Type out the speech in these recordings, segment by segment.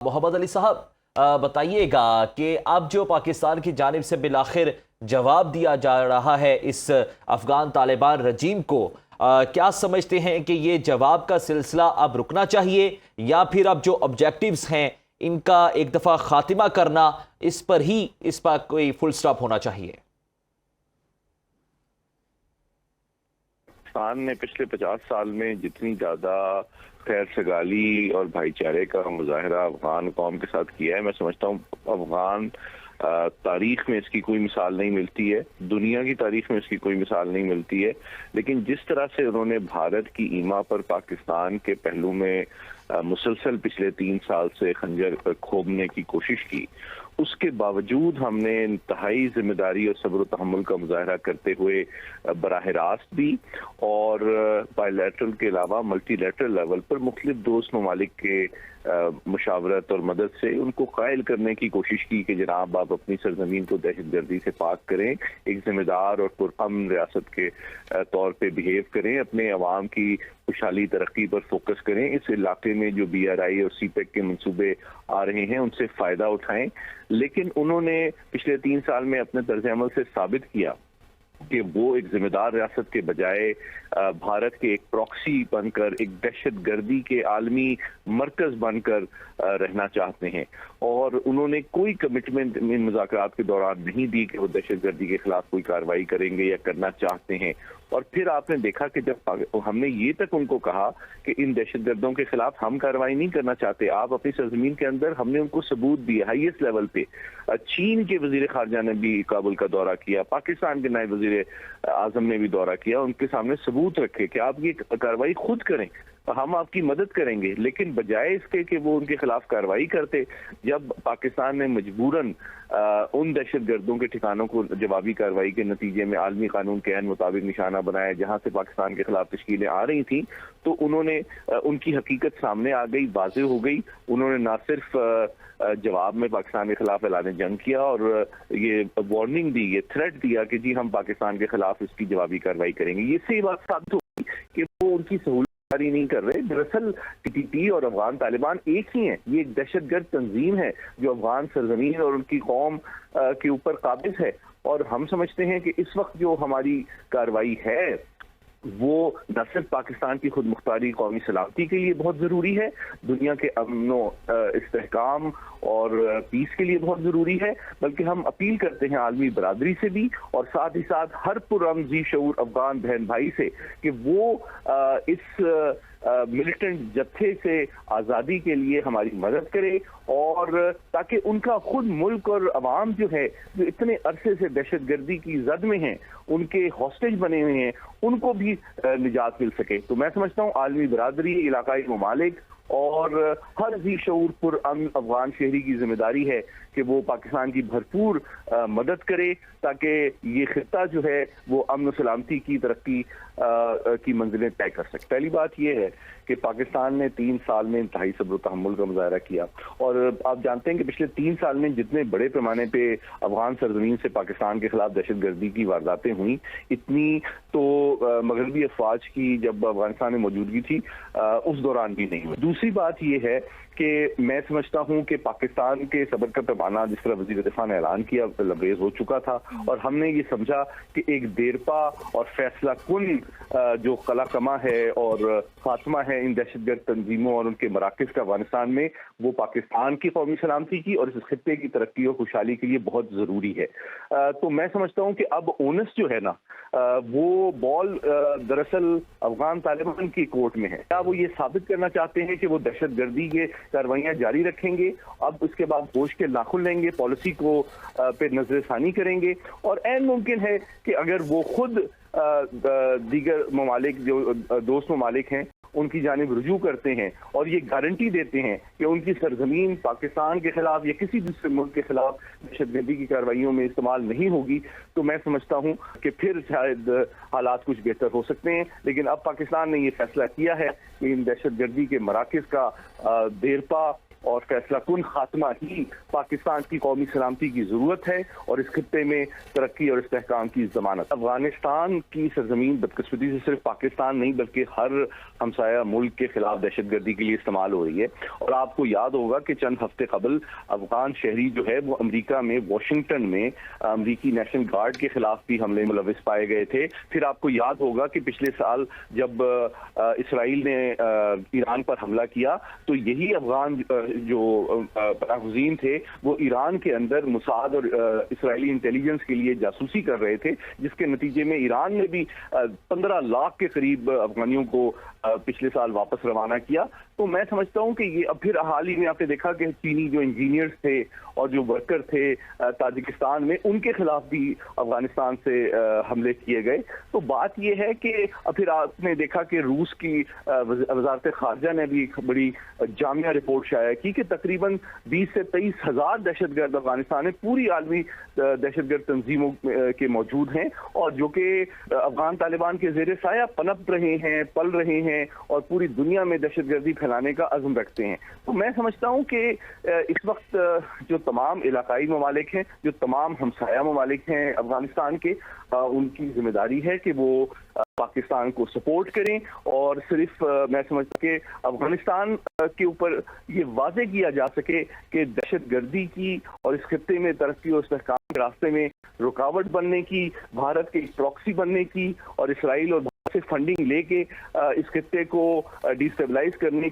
मोहम्मद अली साहब, बताइएगा कि अब जो पाकिस्तान की जानिब से बिलाखिर जवाब दिया जा रहा है इस अफगान तालिबान रजीम को, क्या समझते हैं कि ये जवाब का सिलसिला अब रुकना चाहिए या फिर अब जो ऑब्जेक्टिव्स हैं इनका एक दफ़ा खात्मा करना, इस पर कोई फुल स्टॉप होना चाहिए? पाकिस्तान ने पिछले 50 साल में जितनी ज्यादा खैर सगाली और भाईचारे का मुजाहरा अफगान कौम के साथ किया है, मैं समझता हूँ अफगान तारीख में इसकी कोई मिसाल नहीं मिलती है, दुनिया की तारीख में इसकी कोई मिसाल नहीं मिलती है। लेकिन जिस तरह से उन्होंने भारत की ईमा पर पाकिस्तान के पहलू में मुसलसल पिछले 3 साल से खंजर खोबने की कोशिश की, उसके बावजूद हमने इंतहाई जिम्मेदारी और सब्र तहम्मुल का मुजाहरा करते हुए बराह रास्त भी और बायलैटरल के अलावा मल्टीलैटरल लेवल पर मुख्तलिफ दोस्त ममालिक के मुशावरत और मदद से उनको कायल करने की कोशिश की कि जनाब आप अपनी सरजमीन को दहशतगर्दी से पाक करें, एक जिम्मेदार और पुरअमन रियासत के तौर पे बिहेव करें, अपने अवाम की खुशहाली तरक्की पर फोकस करें, इस इलाके में जो BRI और CPEC के मंसूबे आ रहे हैं उनसे फ़ायदा उठाएं। लेकिन उन्होंने पिछले 3 साल में अपने तर्ज अमल से साबित किया कि वो एक जिम्मेदार रियासत के बजाय भारत के एक प्रॉक्सी बनकर, एक दहशत गर्दी के आलमी मरकज बनकर रहना चाहते हैं। और उन्होंने कोई कमिटमेंट इन मुज़ाकरात के दौरान नहीं दी कि वो दहशत गर्दी के खिलाफ कोई कार्रवाई करेंगे या करना चाहते हैं। और फिर आपने देखा कि जब हमने ये तक उनको कहा कि इन दहशतगर्दों के खिलाफ हम कार्रवाई नहीं करना चाहते, आप अपनी सरजमीन के अंदर, हमने उनको सबूत दिए हाईएस्ट लेवल पे। चीन के वजीर खारजा ने भी काबुल का दौरा किया, पाकिस्तान के नायब वजीर आजम ने भी दौरा किया, उनके सामने सबूत रखे कि आप ये कार्रवाई खुद करें, हम आपकी मदद करेंगे। लेकिन बजाय इसके कि वो उनके खिलाफ कार्रवाई करते, जब पाकिस्तान ने मजबूरन उन दहशत गर्दों के ठिकानों को जवाबी कार्रवाई के नतीजे में आलमी कानून के मुताबिक निशाना बनाया जहां से पाकिस्तान के खिलाफ तश्कीलें आ रही थी, तो उन्होंने उनकी हकीकत सामने आ गई, वाज़ेह हो गई। उन्होंने ना सिर्फ जवाब में पाकिस्तान के खिलाफ ऐलान जंग किया और ये वार्निंग दी, ये थ्रेट दिया कि जी हम पाकिस्तान के खिलाफ इसकी जवाबी कार्रवाई करेंगे। ये सही बात साबित होगी कि वो उनकी सहूलत नहीं कर रहे। दरअसल TTP और अफगान तालिबान एक ही हैं। ये एक दहशतगर्द तंजीम है जो अफगान सरजमीन और उनकी कौम के ऊपर काबिज है। और हम समझते हैं कि इस वक्त जो हमारी कार्रवाई है वो न सिर्फ पाकिस्तान की खुद मुख्तारी कौमी सलामती के लिए बहुत ज़रूरी है, दुनिया के अमनो इस्तेहकाम और पीस के लिए बहुत ज़रूरी है, बल्कि हम अपील करते हैं आलमी बरादरी से भी और साथ ही साथ हर पुरअमन जी शऊर अफगान बहन भाई से कि वो इस मिलिटेंट जत्थे से आज़ादी के लिए हमारी मदद करे, और ताकि उनका खुद मुल्क और अवाम जो है, जो इतने अरसे से दहशत गर्दी की जद में हैं, उनके हॉस्टेज बने हुए हैं, उनको भी निजात मिल सके। तो मैं समझता हूँ आलमी बरादरी, इलाकाई ममालिक और हर जी शऊर पुरअमन अफगान शहरी की जिम्मेदारी है कि वो पाकिस्तान की भरपूर मदद करे ताकि ये खित्ता जो है वो अमन सलामती की तरक्की की मंजिलें तय कर सके। पहली बात ये है कि पाकिस्तान ने 3 साल में इंतहाई सब्र तहम्मुल का मुजाहरा किया, और आप जानते हैं कि पिछले 3 साल में जितने बड़े पैमाने पे अफगान सरजमीन से पाकिस्तान के खिलाफ दहशत गर्दी की वारदातें हुई, इतनी तो मगरबी अफवाज की जब अफगानिस्तान में मौजूदगी थी उस दौरान भी नहीं हुई। दूसरी बात ये है कि मैं समझता हूं कि पाकिस्तान के सब्र का पैमाना जिस तरह वज़ीर दिफा ने ऐलान किया लबरेज हो चुका था, और हमने ये समझा कि एक देरपा और फैसला कुन जो कलाकमा है और खात्मा है इन दहशतगर्द तंजीमों और उनके मराकज़ का अफगानिस्तान में, वो पाकिस्तान की कौमी सलामती की और इस खित्ते की तरक्की और खुशहाली के लिए बहुत ज़रूरी है। तो मैं समझता हूँ कि अब ओनस जो है ना, वो बॉल दरअसल अफगान तालिबान की कोर्ट में है। क्या वो ये साबित करना चाहते हैं कि वो दहशत गर्दी के कार्रवाइयाँ जारी रखेंगे, अब उसके बाद होश के नाखुन लेंगे, पॉलिसी को पे नजरसानी करेंगे, और ऐन मुमकिन है कि अगर वो खुद दीगर ममालिक जो दोस्त ममालिक हैं उनकी जानिब रुजू करते हैं और ये गारंटी देते हैं कि उनकी सरजमीन पाकिस्तान के खिलाफ या किसी दूसरे मुल्क के खिलाफ दहशतगर्दी की कार्रवाइयों में इस्तेमाल नहीं होगी, तो मैं समझता हूं कि फिर शायद हालात कुछ बेहतर हो सकते हैं। लेकिन अब पाकिस्तान ने ये फैसला किया है कि इन दहशतगर्दी के मराकज़ का देरपा اور فیصلہ کن خاتمہ ہی پاکستان کی قومی سلامتی کی ضرورت ہے اور اس خطے میں ترقی اور استحکام کی ضمانت۔ افغانستان کی سرزمین بدقسمتی سے صرف پاکستان نہیں بلکہ ہر ہمسایہ ملک کے خلاف دہشت گردی کے لیے استعمال ہو رہی ہے، اور آپ کو یاد ہوگا کہ چند ہفتے قبل افغان شہری جو ہے وہ امریکہ میں واشنگٹن میں امریکی نیشنل گارڈ کے خلاف بھی حملے ملوث پائے گئے تھے۔ پھر آپ کو یاد ہوگا کہ پچھلے سال جب اسرائیل نے ایران پر حملہ کیا تو یہی افغان جو پناہ گزین تھے وہ ایران کے اندر موساد اور اسرائیلی انٹیلیجنس کے لیے جاسوسی کر رہے تھے، جس کے نتیجے میں ایران نے بھی 15 لاکھ کے قریب افغانیوں کو پچھلے سال واپس روانہ کیا۔ تو میں سمجھتا ہوں کہ یہ اب پھر حال ہی میں آپ نے دیکھا کہ چینی جو انجینئرز تھے اور جو ورکر تھے تاجکستان میں، ان کے خلاف بھی افغانستان سے حملے کیے گئے۔ تو بات یہ ہے کہ پھر آپ نے دیکھا کہ روس کی وزارت خارجہ نے بھی ایک بڑی جامع رپورٹ شائع کی کہ تقریباً 20 سے 23 ہزار دہشت گرد افغانستان میں پوری عالمی دہشت گرد تنظیموں کے موجود ہیں، اور جو کہ افغان طالبان کے زیر سایہ پنپ رہے ہیں، پل رہے ہیں اور پوری دنیا میں دہشت گردی پھیلانے کا عزم رکھتے ہیں۔ تو میں سمجھتا ہوں کہ اس وقت جو تمام علاقائی ممالک ہیں، جو تمام ہمسایہ ممالک ہیں افغانستان کے، ان کی ذمہ داری ہے کہ وہ پاکستان کو سپورٹ کریں، اور صرف میں سمجھتا کہ افغانستان کے اوپر یہ واضح کیا جا سکے کہ دہشت گردی کی اور اس خطے میں ترقی اور استحکام کے راستے میں رکاوٹ بننے کی، بھارت کے پراکسی بننے کی اور اسرائیل اور سے فنڈنگ لے کے اس خطے کو ڈیسٹیبلائز کرنے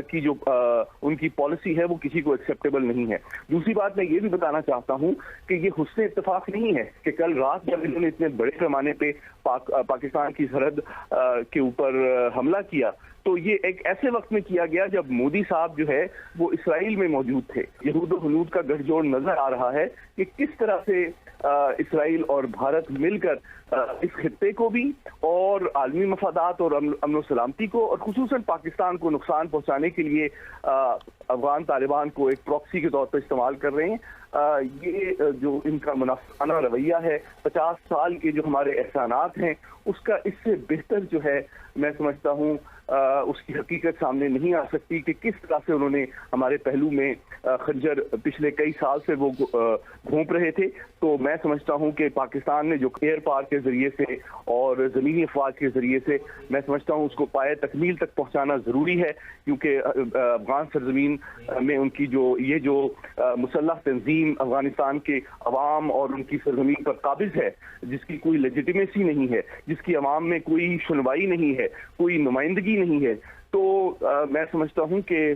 کی جو ان کی پالیسی ہے وہ کسی کو ایکسیپٹیبل نہیں ہے۔ دوسری بات میں یہ بھی بتانا چاہتا ہوں کہ یہ حسن اتفاق نہیں ہے کہ کل رات جب انہوں نے اتنے بڑے پیمانے پہ پاکستان کی سرحد کے اوپر حملہ کیا تو یہ ایک ایسے وقت میں کیا گیا جب مودی صاحب جو ہے وہ اسرائیل میں موجود تھے۔ یہود و ہنود کا گٹھ جوڑ نظر آ رہا ہے کہ کس طرح سے اسرائیل اور بھارت مل کر اس خطے کو بھی اور عالمی مفادات اور امن و سلامتی کو اور خصوصاً پاکستان کو نقصان پہنچانے کے لیے افغان طالبان کو ایک پراکسی کے طور پر استعمال کر رہے ہیں۔ یہ جو ان کا منافقانہ رویہ ہے، 50 سال کے جو ہمارے احسانات ہیں، اس کا اس سے بہتر جو ہے میں سمجھتا ہوں اس کی حقیقت سامنے نہیں آ سکتی کہ کس طرح سے انہوں نے ہمارے پہلو میں خنجر پچھلے کئی سال سے وہ گھونپ رہے تھے۔ تو میں سمجھتا ہوں کہ پاکستان نے جو ایئر پار کے ذریعے سے اور زمینی افواج کے ذریعے سے میں سمجھتا ہوں اس کو پائے تکمیل تک پہنچانا ضروری ہے، کیونکہ افغان سرزمین میں ان کی جو مسلح تنظیم افغانستان کے عوام اور ان کی سرزمین پر قابض ہے، جس کی کوئی لیجیٹیمیسی نہیں ہے، جس کی عوام میں کوئی سنوائی نہیں ہے، کوئی نمائندگی نہیں ہے، تو میں سمجھتا ہوں کہ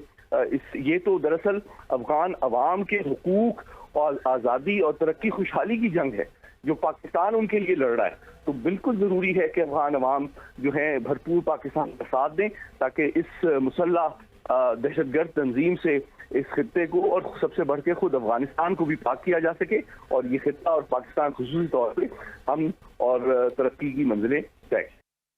یہ تو دراصل افغان عوام کے حقوق اور آزادی اور ترقی خوشحالی کی جنگ ہے جو پاکستان ان کے لیے لڑ رہا ہے۔ تو بالکل ضروری ہے کہ افغان عوام جو ہیں بھرپور پاکستان کا ساتھ دیں تاکہ اس مسلح دہشت گرد تنظیم سے اس خطے کو اور سب سے بڑھ کے خود افغانستان کو بھی پاک کیا جا سکے، اور یہ خطہ اور پاکستان خصوصی طور پہ ہم اور ترقی کی منزلیں طے